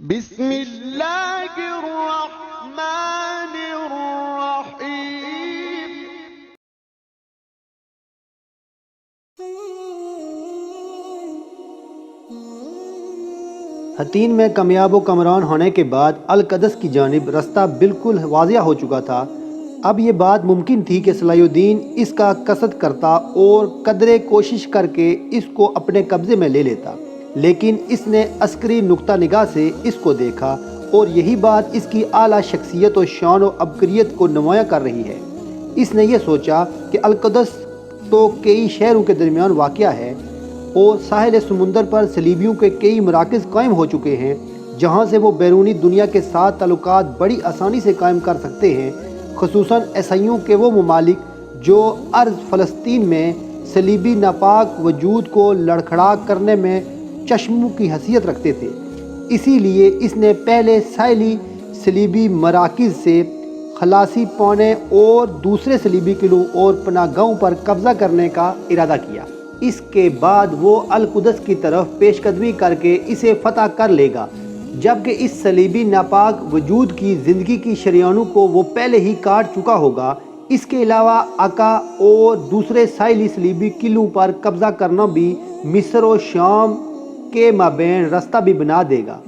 بسم اللہ الرحمن الرحیم۔ حتین میں کامیاب و کمران ہونے کے بعد القدس کی جانب رستہ بالکل واضح ہو چکا تھا۔ اب یہ بات ممکن تھی کہ صلاح الدین اس کا قصد کرتا اور قدرے کوشش کر کے اس کو اپنے قبضے میں لے لیتا، لیکن اس نے عسکری نقطہ نگاہ سے اس کو دیکھا اور یہی بات اس کی اعلیٰ شخصیت و شان و عبقریت کو نمایاں کر رہی ہے۔ اس نے یہ سوچا کہ القدس تو کئی شہروں کے درمیان واقع ہے اور ساحل سمندر پر صلیبیوں کے کئی مراکز قائم ہو چکے ہیں جہاں سے وہ بیرونی دنیا کے ساتھ تعلقات بڑی آسانی سے قائم کر سکتے ہیں، خصوصاً عیسائیوں کے وہ ممالک جو ارض فلسطین میں صلیبی ناپاک وجود کو لڑکھڑا کرنے میں چشموں کی حیثیت رکھتے تھے۔ اسی لیے اس نے پہلے ساحلی صلیبی مراکز سے خلاصی پانے اور دوسرے صلیبی قلعوں اور پناہ گاہوں پر قبضہ کرنے کا ارادہ کیا۔ اس کے بعد وہ القدس کی طرف پیش قدمی کر کے اسے فتح کر لے گا، جبکہ اس صلیبی ناپاک وجود کی زندگی کی شریانوں کو وہ پہلے ہی کاٹ چکا ہوگا۔ اس کے علاوہ عکا اور دوسرے ساحلی صلیبی قلعوں پر قبضہ کرنا بھی مصر و شام کے مابین رستہ بھی بنا دے گا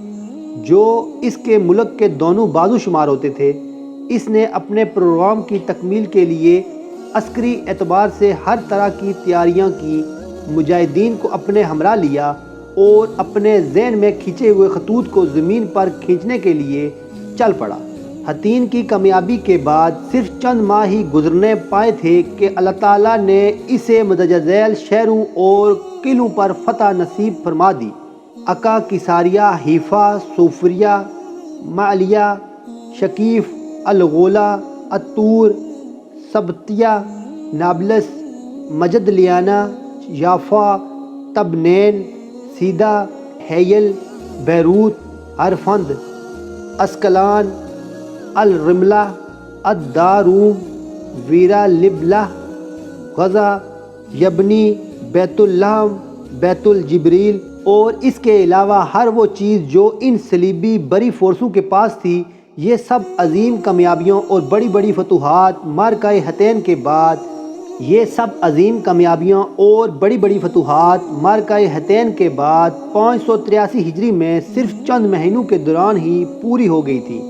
جو اس کے ملک کے دونوں بازو شمار ہوتے تھے۔ اس نے اپنے پروگرام کی تکمیل کے لیے عسکری اعتبار سے ہر طرح کی تیاریاں کی، مجاہدین کو اپنے ہمراہ لیا اور اپنے ذہن میں کھینچے ہوئے خطوط کو زمین پر کھینچنے کے لیے چل پڑا۔ حتین کی کامیابی کے بعد صرف چند ماہ ہی گزرنے پائے تھے کہ اللہ تعالیٰ نے اسے مندرجہ ذیل شہروں اور قلعوں پر فتح نصیب فرما دی۔ عکا، کیساریہ، حیفا، صوفریہ، معلیہ، شکیف، الغولا، الطور، سبتیہ، نابلس، مجدلیانہ، یافا، تبنین، سیدہ، حیل، بیروت، عرفند، اسکلان، الرملہ، الداروم، ویرا لبلہ، غزہ، یبنی، بیت اللحم، بیت الجبریل اور اس کے علاوہ ہر وہ چیز جو ان صلیبی بری فورسوں کے پاس تھی۔ یہ سب عظیم کامیابیوں اور بڑی بڑی فتوحات معرکہ حتین کے بعد 583 ہجری میں صرف چند مہینوں کے دوران ہی پوری ہو گئی تھی۔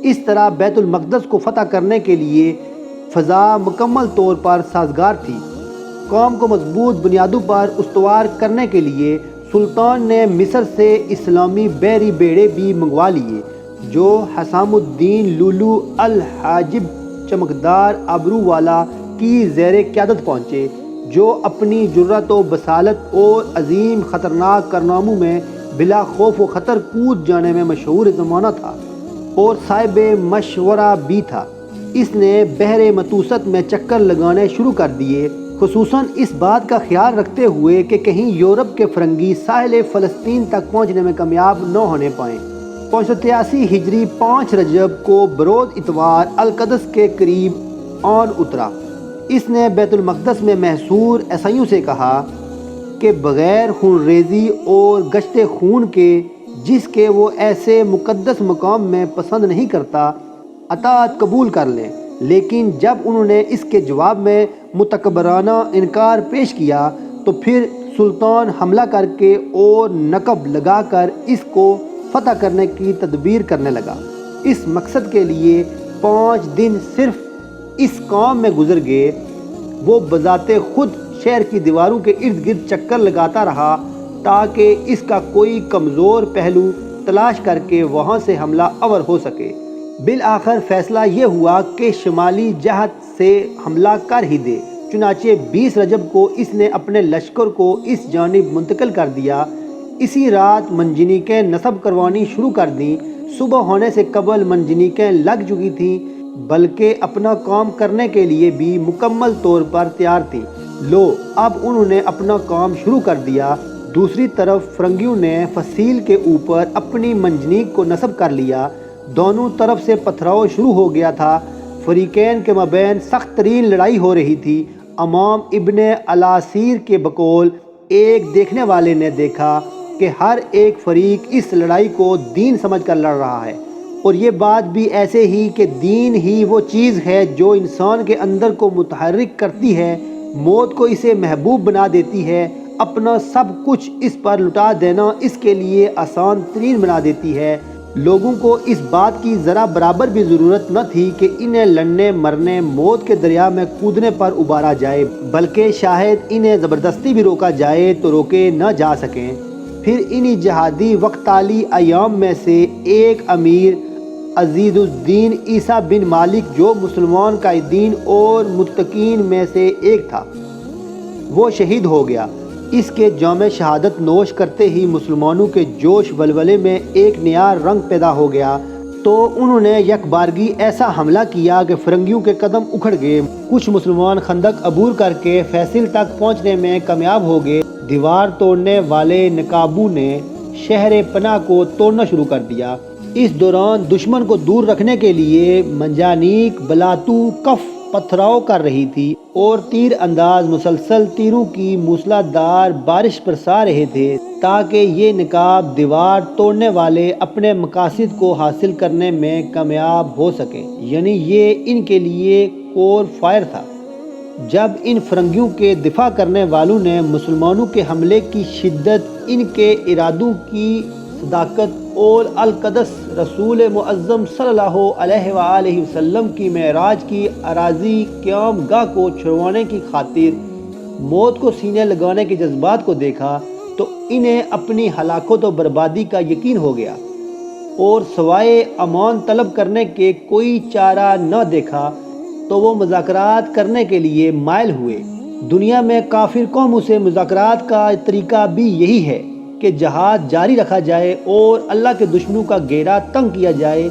اس طرح بیت المقدس کو فتح کرنے کے لیے فضا مکمل طور پر سازگار تھی۔ قوم کو مضبوط بنیادوں پر استوار کرنے کے لیے سلطان نے مصر سے اسلامی بحری بیڑے بھی منگوا لیے جو حسام الدین لولو الحاجب چمکدار ابرو والا کی زیر قیادت پہنچے، جو اپنی جرأت و بصالت اور عظیم خطرناک کارناموں میں بلا خوف و خطر کود جانے میں مشہور زمانہ تھا اور صاحب مشورہ بھی تھا۔ اس نے بحر متوسط میں چکر لگانے شروع کر دیے، خصوصاً اس بات کا خیال رکھتے ہوئے کہ کہیں یورپ کے فرنگی ساحل فلسطین تک پہنچنے میں کامیاب نہ ہونے پائیں۔ 583 ہجری 5 رجب کو بروز اتوار القدس کے قریب آن اترا۔ اس نے بیت المقدس میں محصور عیسائیوں سے کہا کہ بغیر خون ریزی اور گشت خون کے، جس کے وہ ایسے مقدس مقام میں پسند نہیں کرتا، اطاعت قبول کر لیں۔ لیکن جب انہوں نے اس کے جواب میں متکبرانہ انکار پیش کیا تو پھر سلطان حملہ کر کے اور نقب لگا کر اس کو فتح کرنے کی تدبیر کرنے لگا۔ اس مقصد کے لیے 5 دن صرف اس کام میں گزر گئے۔ وہ بذات خود شہر کی دیواروں کے ارد گرد چکر لگاتا رہا تاکہ اس کا کوئی کمزور پہلو تلاش کر کے وہاں سے حملہ آور ہو سکے۔ بالآخر فیصلہ یہ ہوا کہ شمالی جہت سے حملہ کر ہی دے۔ چنانچہ 20 رجب کو اس نے اپنے لشکر کو اس جانب منتقل کر دیا۔ اسی رات منجنیقیں نصب کروانی شروع کر دیں۔ صبح ہونے سے قبل منجنیقیں لگ چکی تھیں، بلکہ اپنا کام کرنے کے لیے بھی مکمل طور پر تیار تھیں۔ لو، اب انہوں نے اپنا کام شروع کر دیا۔ دوسری طرف فرنگیوں نے فصیل کے اوپر اپنی منجنیق کو نصب کر لیا۔ دونوں طرف سے پتھراؤ شروع ہو گیا تھا۔ فریقین کے مابین سخت ترین لڑائی ہو رہی تھی۔ امام ابن الاسیر کے بقول ایک دیکھنے والے نے دیکھا کہ ہر ایک فریق اس لڑائی کو دین سمجھ کر لڑ رہا ہے، اور یہ بات بھی ایسے ہی کہ دین ہی وہ چیز ہے جو انسان کے اندر کو متحرک کرتی ہے، موت کو اسے محبوب بنا دیتی ہے، اپنا سب کچھ اس پر لٹا دینا اس کے لیے آسان ترین بنا دیتی ہے۔ لوگوں کو اس بات کی ذرا برابر بھی ضرورت نہ تھی کہ انہیں لڑنے مرنے موت کے دریا میں کودنے پر ابارا جائے، بلکہ شاید انہیں زبردستی بھی روکا جائے تو روکے نہ جا سکیں۔ پھر انہی جہادی وقتالی ایام میں سے ایک امیر عزیز الدین عیسیٰ بن مالک، جو مسلمان قائدین اور متقین میں سے ایک تھا، وہ شہید ہو گیا۔ اس کے جام شہادت نوش کرتے ہی مسلمانوں کے جوش ولولے میں ایک نیا رنگ پیدا ہو گیا، تو انہوں نے یک بارگی ایسا حملہ کیا کہ فرنگیوں کے قدم اکھڑ گئے۔ کچھ مسلمان خندق عبور کر کے فیصل تک پہنچنے میں کامیاب ہو گئے۔ دیوار توڑنے والے نقابوں نے شہر پناہ کو توڑنا شروع کر دیا۔ اس دوران دشمن کو دور رکھنے کے لیے منجانیق بلاتو کف پتھراؤ کر رہی تھی اور تیر انداز مسلسل تیروں کی موسلادھار بارش برسا رہے تھے تاکہ یہ نقاب دیوار توڑنے والے اپنے مقاصد کو حاصل کرنے میں کامیاب ہو سکیں، یعنی یہ ان کے لیے کور فائر تھا۔ جب ان فرنگیوں کے دفاع کرنے والوں نے مسلمانوں کے حملے کی شدت، ان کے ارادوں کی صداقت اور القدس رسول معظم صلی اللہ علیہ وآلہ وسلم کی معراج کی اراضی قیام گاہ کو چھڑوانے کی خاطر موت کو سینے لگانے کے جذبات کو دیکھا تو انہیں اپنی ہلاکت و بربادی کا یقین ہو گیا، اور سوائے امان طلب کرنے کے کوئی چارہ نہ دیکھا تو وہ مذاکرات کرنے کے لیے مائل ہوئے۔ دنیا میں کافر قوموں سے مذاکرات کا طریقہ بھی یہی ہے کہ جہاد جاری رکھا جائے اور اللہ کے دشمنوں کا گھیرا تنگ کیا جائے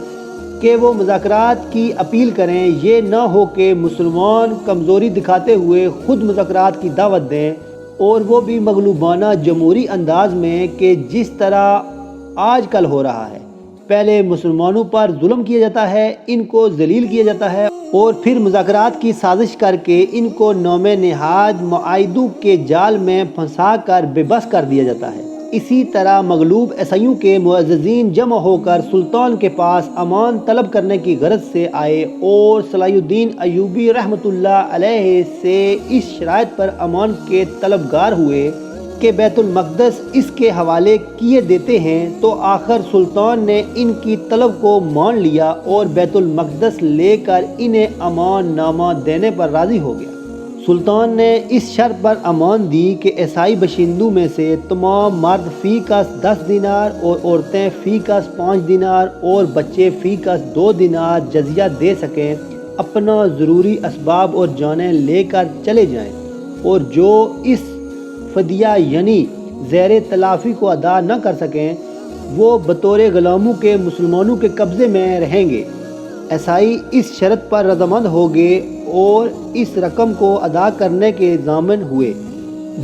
کہ وہ مذاکرات کی اپیل کریں، یہ نہ ہو کہ مسلمان کمزوری دکھاتے ہوئے خود مذاکرات کی دعوت دیں، اور وہ بھی مغلوبانہ جمہوری انداز میں کہ جس طرح آج کل ہو رہا ہے۔ پہلے مسلمانوں پر ظلم کیا جاتا ہے، ان کو ذلیل کیا جاتا ہے، اور پھر مذاکرات کی سازش کر کے ان کو نام نہاد معاہدوں کے جال میں پھنسا کر بے بس کر دیا جاتا ہے۔ اسی طرح مغلوب عیسائیوں کے معززین جمع ہو کر سلطان کے پاس امان طلب کرنے کی غرض سے آئے، اور صلاح الدین ایوبی رحمۃ اللہ علیہ سے اس شرائط پر امان کے طلبگار ہوئے کہ بیت المقدس اس کے حوالے کیے دیتے ہیں، تو آخر سلطان نے ان کی طلب کو مان لیا اور بیت المقدس لے کر انہیں امان نامہ دینے پر راضی ہو گیا۔ سلطان نے اس شرط پر امان دی کہ عیسائی باشندوں میں سے تمام مرد فی کس 10 دینار اور عورتیں فی کس 5 دینار اور بچے فی کس 2 دینار جزیہ دے سکیں، اپنا ضروری اسباب اور جانیں لے کر چلے جائیں، اور جو اس فدیہ یعنی زیر تلافی کو ادا نہ کر سکیں وہ بطور غلاموں کے مسلمانوں کے قبضے میں رہیں گے۔ عیسائی اس شرط پر رضامند ہو گئے اور اس رقم کو ادا کرنے کے ضامن ہوئے۔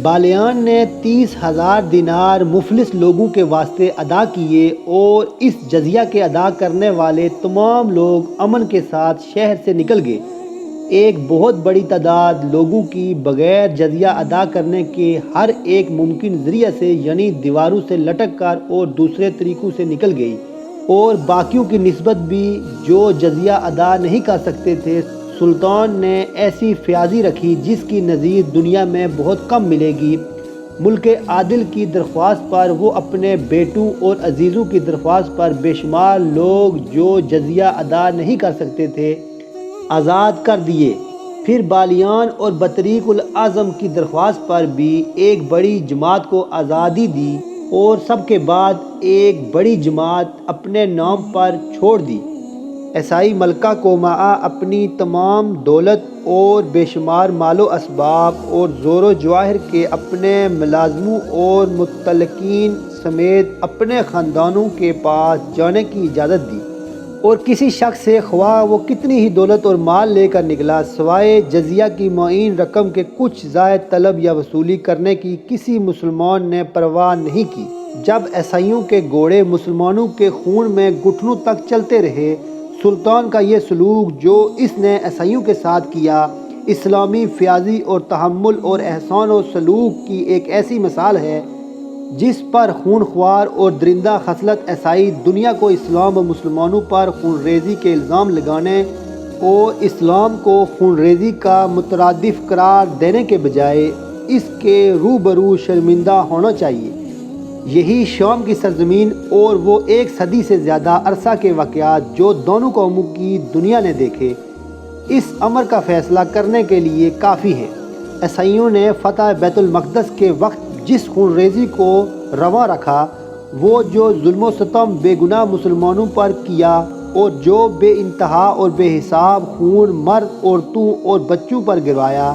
بالیان نے 30,000 دینار مفلس لوگوں کے واسطے ادا کیے، اور اس جزیہ کے ادا کرنے والے تمام لوگ امن کے ساتھ شہر سے نکل گئے۔ ایک بہت بڑی تعداد لوگوں کی بغیر جزیہ ادا کرنے کے ہر ایک ممکن ذریعہ سے یعنی دیواروں سے لٹک کر اور دوسرے طریقوں سے نکل گئی، اور باقیوں کی نسبت بھی جو جزیہ ادا نہیں کر سکتے تھے سلطان نے ایسی فیاضی رکھی جس کی نظیر دنیا میں بہت کم ملے گی۔ ملک عادل کی درخواست پر وہ اپنے بیٹوں اور عزیزوں کی درخواست پر بے شمار لوگ جو جزیہ ادا نہیں کر سکتے تھے آزاد کر دیے۔ پھر بالیان اور بطریق الاعظم کی درخواست پر بھی ایک بڑی جماعت کو آزادی دی، اور سب کے بعد ایک بڑی جماعت اپنے نام پر چھوڑ دی۔ عیسائی ملکہ کو اپنی تمام دولت اور بے شمار مال و اسباب اور زور و جواہر کے اپنے ملازموں اور متعلقین سمیت اپنے خاندانوں کے پاس جانے کی اجازت دی، اور کسی شخص سے خواہ وہ کتنی ہی دولت اور مال لے کر نکلا سوائے جزیہ کی معین رقم کے کچھ زائد طلب یا وصولی کرنے کی کسی مسلمان نے پرواہ نہیں کی۔ جب عیسائیوں کے گھوڑے مسلمانوں کے خون میں گھٹنوں تک چلتے رہے، سلطان کا یہ سلوک جو اس نے عیسائیوں کے ساتھ کیا اسلامی فیاضی اور تحمل اور احسان و سلوک کی ایک ایسی مثال ہے جس پر خون خوار اور درندہ خصلت عیسائی دنیا کو اسلام و مسلمانوں پر خون ریزی کے الزام لگانے اور اسلام کو خون ریزی کا مترادف قرار دینے کے بجائے اس کے روبرو شرمندہ ہونا چاہیے۔ یہی شام کی سرزمین اور وہ 1 صدی سے زیادہ عرصہ کے واقعات جو دونوں قوموں کی دنیا نے دیکھے، اس امر کا فیصلہ کرنے کے لیے کافی ہے۔ عیسائیوں نے فتح بیت المقدس کے وقت جس خون ریزی کو رواں رکھا، وہ جو ظلم و ستم بے گناہ مسلمانوں پر کیا اور جو بے انتہا اور بے حساب خون مرد، عورتوں اور بچوں پر گروایا،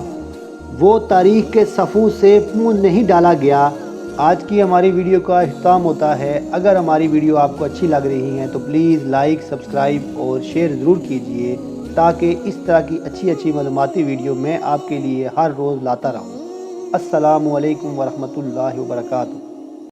وہ تاریخ کے صفوں سے پونچھ نہیں ڈالا گیا۔ آج کی ہماری ویڈیو کا اختتام ہوتا ہے۔ اگر ہماری ویڈیو آپ کو اچھی لگ رہی ہیں تو پلیز لائک، سبسکرائب اور شیئر ضرور کیجئے تاکہ اس طرح کی اچھی معلوماتی ویڈیو میں آپ کے لیے ہر روز لاتا رہوں۔ السلام علیکم ورحمۃ اللہ وبرکاتہ۔